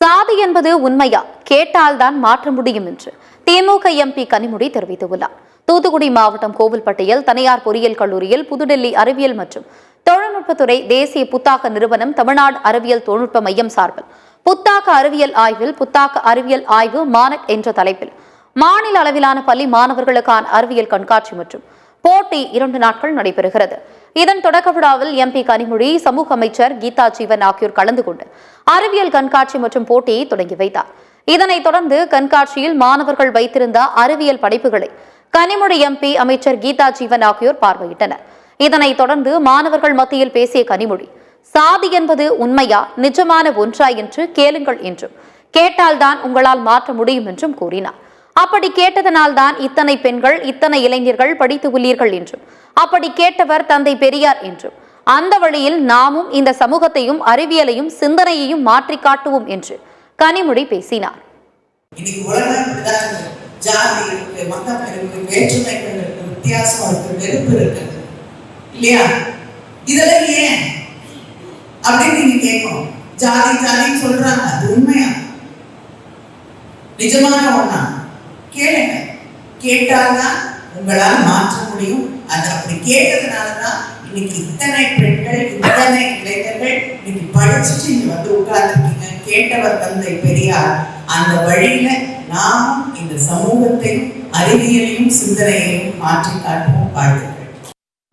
சாதி என்பது உண்மையா? கேட்டால்தான் மாற்ற முடியும் என்று திமுக எம்பி கனிமொழி தெரிவித்துள்ளார். தூத்துக்குடி மாவட்டம் கோவில்பட்டியில் தனியார் பொறியியல் கல்லூரியில் புதுடெல்லி அறிவியல் மற்றும் தொழில்நுட்பத்துறை தேசிய புத்தாக்க நிறுவனம் தமிழ்நாடு அறிவியல் தொழில்நுட்ப மையம் சார்பில் புத்தாக்க அறிவியல் ஆய்வில் புத்தாக்க அறிவியல் ஆய்வு மானக் என்ற தலைப்பில் மாநில அளவிலான பள்ளி மாணவர்களுக்கான அறிவியல் கண்காட்சி மற்றும் போட்டி 2 நாட்கள் நடைபெறுகிறது. இதன் தொடக்க விழாவில் எம்பி கனிமொழி, சமூக அமைச்சர் கீதா ஜீவன் ஆகியோர் கலந்து கொண்டு அறிவியல் கண்காட்சி மற்றும் போட்டியை தொடங்கி வைத்தார். இதனைத் தொடர்ந்து கண்காட்சியில் மாணவர்கள் வைத்திருந்த அறிவியல் படைப்புகளை கனிமொழி எம்பி, அமைச்சர் கீதா ஜீவன் ஆகியோர் பார்வையிட்டனர். இதனைத் தொடர்ந்து மாணவர்கள் மத்தியில் பேசிய கனிமொழி, சாதி என்பது உண்மையா, நிஜமான ஒன்றா என்று கேளுங்கள் என்றும், கேட்டால்தான் உங்களால் மாற்ற முடியும் என்றும் கூறினார். அப்படி கேட்டதனால்தான் இத்தனை பெண்கள், இத்தனை இளைஞர்கள் படித்து உள்ளீர்கள் என்றும், அப்படி கேட்டவர் தந்தை பெரியார் என்றும், அந்த வழியில் நாமும் இந்த சமூகத்தையும் அறிவியலையும் சிந்தனையையும் மாற்றி காட்டுவோம் என்று கனிமொழி பேசினார். நிஜமான ஒண்ணா? கேளுங்க, கேட்டால்தான் உங்களால் மாற்ற முடியும். அது அப்படி கேட்டதுனாலதான் இன்னைக்கு இத்தனை பெண்கள், இத்தனை இளைஞர்கள் இன்னைக்கு படிச்சுட்டு இங்க வந்து உட்கார்ந்துருக்கீங்க. கேட்டவர் தந்தை பெரியார். அந்த வழியில நாமும் இந்த சமூகத்தையும் அறிவியலையும் சிந்தனையையும் மாற்றி காட்டுவோம். வாழ்க்கை